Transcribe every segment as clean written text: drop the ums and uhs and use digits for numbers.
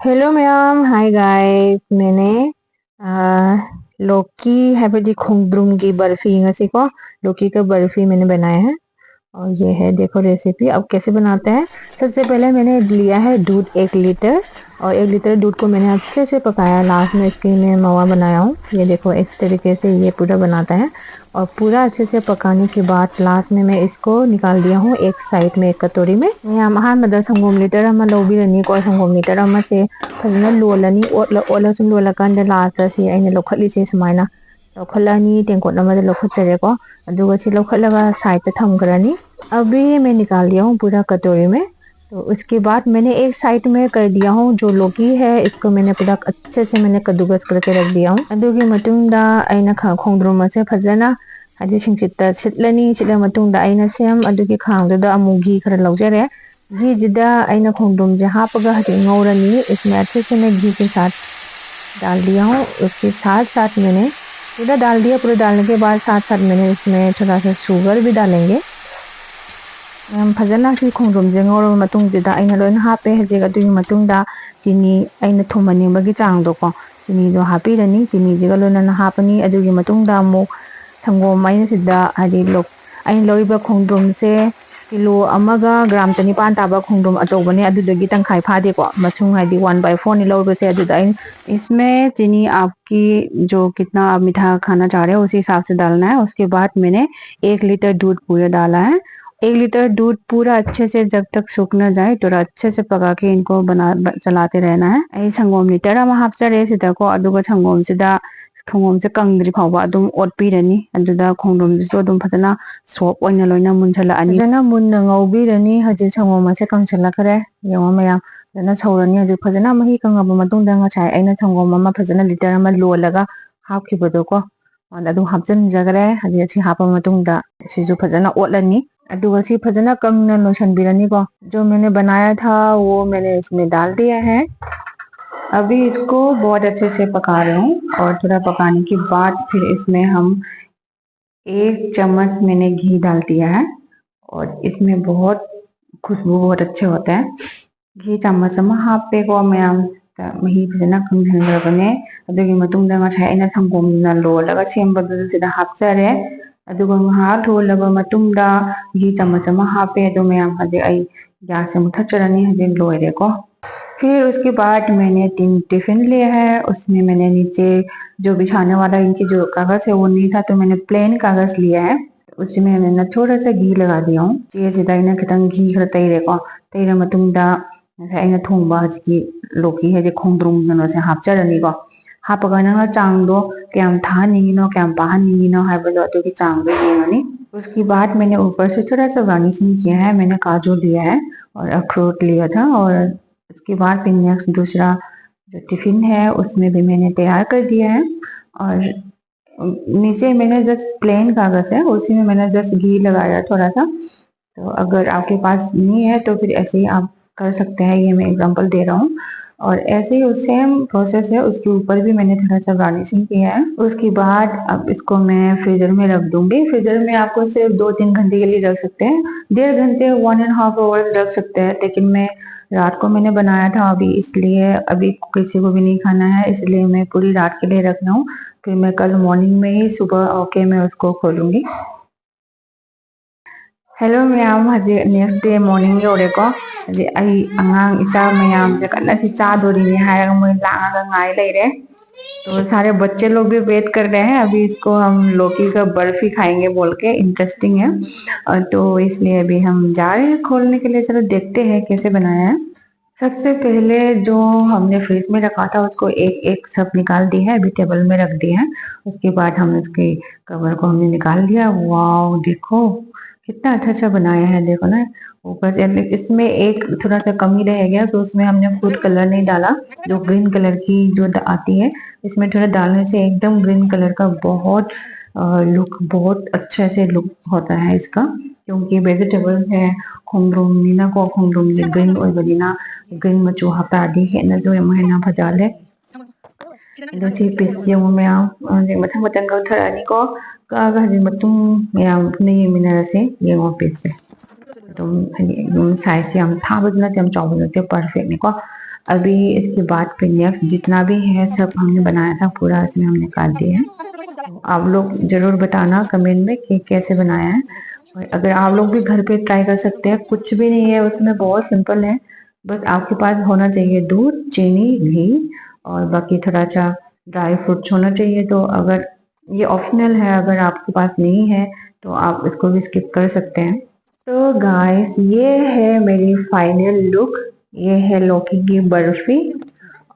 Hello ma'am, hi guys. मैंने लौकी है खुंद्रुम की बर्फी ngasi को लौकी का बर्फी मैंने बनाया है। और ये है देखो रेसिपी। अब कैसे बनाते हैं। सबसे पहले मैंने लिया है दूध 1 लीटर। और 1 लीटर दूध को मैंने अच्छे से पकाया। लास्ट में इसकी मैं मावा बनाया हूँ। ये देखो इस तरीके से ये पूरा बनाता है। और पूरा अच्छे से पकाने के बाद लास्ट में मैं इसको निकाल दिया हूँ एक साइड में, एक कटोरी में। अहमद संगोम लीटर लौबीरनी को संगोम लीटर से फजना लोलनी ओल सुम लोलकान लास्ट से अगर लौखलीसे सुमाइना लौखलनी टेंकोट लौखचरेको लौखलगा साइड थमग्रनी। अभी मैं निकाल लिया हूँ पूरा कटोरी में। तो उसके बाद मैंने एक साइड में कर दिया हूँ जो लौकी है इसको मैंने पूरा अच्छे से मैंने कद्दूकस करके रख दिया हूँ। अदुगी मतुंगदा अइना खोंद्रुम से फजना हजी सिंचित्ता सिटलनी सिटला मतुंगदा अइना सेम अदुगी खांगदा अमु घी खरा लौजरे। घी जिदा अइना खोंद्रुम जे हापगा हजी ngौरनी। इसमें अच्छे से मैं घी के साथ डाल दिया हूँ। उसके साथ साथ मैंने पूरा डाल दिया। पूरा डालने के बाद साथ साथ मैंने इसमें थोड़ा सा शुगर भी डालेंगे। फजना सी खोंद्रुमजे ngौरबा मतुंगजिदा अइना लोइन हापे। हजिक अदुगी मतुंगदा चीनी अइना थुमनिंबगी चांगदोको चीनीदो हापिरनी। चीनीजिगा लोइना हापनी। अदुगी मतुंगदा अमुक संगोम अइना सिदा हदी लोक अइना लौरिबा खोंद्रुमसे किलो अमगा ग्राम 4 ताबा खोंद्रुम अचौबने अदुदगी तंखाई फादेको मचुंग हदी 1/4 नि लौरबसे अदुदा इसमें चीनी आपकी जो कितना आप मीठा खाना चाह रहे हो उसी हिसाब से डालना है। उसके बाद मैंने 1 लीटर दूध पूरा डाला है। 1 लीटर दूध पूरा अच्छे से जब तक सूख न जाए तो अच्छे से पका के इनको चलाते रहना है। आई संगोम लीटर अमा हापचरे सिदको अदुगा संगोम सिदा खोंगोम से कंगद्री फाउबा अदुम ओटपीरनी। अदुदा खोंगोम जिसो अदुम फजना सॉप ओइना लोइना मुनथलानी फजना मुन्ना ngौबीरनी। हजि संगोम से कंसलखरे यंगो मयाम फजना सौरनी। हजि फजना मही कंगाबा मतुंगदा ngasai aina संगोम अमा फजना लीटर अमा लोलगा हापखिबदोको अदु हापचनजगरे। हजि अछि हापा मतुंगदा सिजु फजना ओटलनी। अदुगा सी फजना कंगना लोशनबीरनी को। जो मैंने बनाया था वो मैंने इसमें डाल दिया है। अभी इसको बहुत अच्छे से पका रहे हूँ। और थोड़ा पकाने के बाद फिर इसमें हम 1 चम्मच मैंने घी डाल दिया है। और इसमें बहुत खुशबू बहुत अच्छे होते हैं। घी चम्मच अमा हापेको मैम मही फजना कंगहनग्रबने। अदुगी मतुंगदा ngasai aina संगोमना लोलगा सेमबदु सिदा हापचरे। अदुगा ngahak लोलबा मतुंगदा घी चम्मच अमा हापे। अदु मैम हजे आई गैस से मुथचरनी हजे लोयरेको। फिर उसके बाद मैंने 3 टिफिन लिया है। उसमें मैंने नीचे जो बिछाने वाला इनकी जो कागज है वो नहीं था तो मैंने प्लेन कागज लिया है। उसमें मैंने थोड़ा सा घी लगा दिया हूँ। चीज़ खितंग घी खर तैरेको तैर मतुंगदा अइना थोंबा हजि लौकी है खोंद्रुम से हापचरनीको। हापगा नंगा चांगदो क्याम थाहनिंगिनो क्याम पाहनिंगिनो हाइबदो अदुगी चांगदो येंगनी। उसके बाद मैंने ऊपर से थोड़ा सा गार्निशिंग किया है। मैंने काजू लिया है और अखरोट लिया था। और उसके बाद फिर नेक्स्ट दूसरा जो टिफिन है उसमें भी मैंने तैयार कर दिया है। और नीचे मैंने जस्ट प्लेन कागज है उसी में मैंने जस्ट घी लगाया थोड़ा सा। तो अगर आपके पास नहीं है तो फिर ऐसे ही आप कर सकते हैं। ये मैं एग्जांपल दे रहा हूँ। और ऐसे ही सेम प्रोसेस है उसके ऊपर भी मैंने थोड़ा सा गार्निशिंग किया है। उसके बाद अब इसको मैं फ्रीजर में रख दूंगी। फ्रीजर में आपको सिर्फ 2-3 घंटे के लिए रख सकते हैं। 1.5 घंटे 1.5 आवर्स रख सकते हैं। लेकिन मैं रात को मैंने बनाया था अभी इसलिए अभी किसी को भी नहीं खाना है इसलिए मैं पूरी रात के लिए रख रहा हूँ। फिर मैं कल मॉर्निंग में ही सुबह होके मैं उसको खोलूंगी। हेलो मैम, हजे नेक्स्ट डे मॉर्निंग योरेको। हजे आई आंगांग इचा मैम जे कन्ना सी चा दोरीने हायरगा मोय लांगा गाय लेरे। तो सारे बच्चे लोग भी वेट कर रहे हैं। अभी इसको हम लौकी का बर्फी खाएंगे बोल के इंटरेस्टिंग है। तो इसलिए अभी हम जा रहे हैं खोलने के लिए। चलो देखते हैं कैसे बनाया है। सबसे पहले जो हमने फ्रिज में रखा था उसको एक एक सब निकाल दिया है। अभी टेबल में रख दिया है। उसके बाद हम इसके कवर को हमने निकाल दिया। वाओ देखो कितना अच्छा अच्छा बनाया है। देखो ना ऊपर से इसमें एक थोड़ा सा कमी रह गया तो उसमें हमने फूड कलर नहीं डाला। जो ग्रीन कलर की जो आती है इसमें थोड़ा डालने से एकदम ग्रीन कलर का बहुत लुक बहुत अच्छे से लुक होता है इसका। क्योंकि वेजिटेबल्स है खोंद्रुमनिना को खोंद्रुम ग्रीन ओइबनिना ग्रीन मचू हापादी हेनाजो हेना फजाले। इधर सी पीस yung मैम मथंग मथंग गौथरानी को कागा हजि मतुंग मैम नहीं मिनरसे येंगो पीस से तुम साइज से हम था बजना तम चावल ते परफेक्ट ने को। अभी इसके बाद फिर नेक्स्ट जितना भी है सब हमने बनाया था पूरा इसमें हमने काट दिया है। तो आप लोग ज़रूर बताना कमेंट में कि कैसे बनाया है, और अगर आप लोग भी घर पे ट्राई कर सकते हैं। कुछ भी नहीं है उसमें, बहुत सिंपल है। बस आपके पास होना चाहिए दूध, चीनी, घी और बाकी थोड़ा सा ड्राई फ्रूट्स होना चाहिए। तो अगर ये ऑप्शनल है, अगर आपके पास नहीं है तो आप इसको भी स्किप कर सकते हैं। तो गाइस ये है मेरी फाइनल लुक। ये है लौकी की बर्फी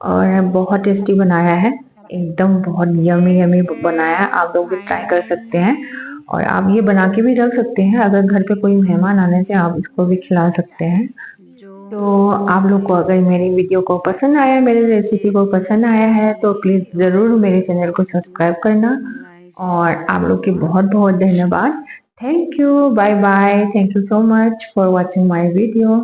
और बहुत टेस्टी बनाया है, एकदम बहुत यमी यमी बनाया है। आप लोग भी ट्राई कर सकते हैं और आप ये बना के भी रख सकते हैं। अगर घर पे कोई मेहमान आने से आप इसको भी खिला सकते हैं। तो आप लोग को अगर मेरी वीडियो को पसंद आया, मेरी रेसिपी को पसंद आया है तो प्लीज़ ज़रूर मेरे चैनल को सब्सक्राइब करना। और आप लोग की बहुत बहुत धन्यवाद। Thank you, bye bye, thank you so much for watching my video.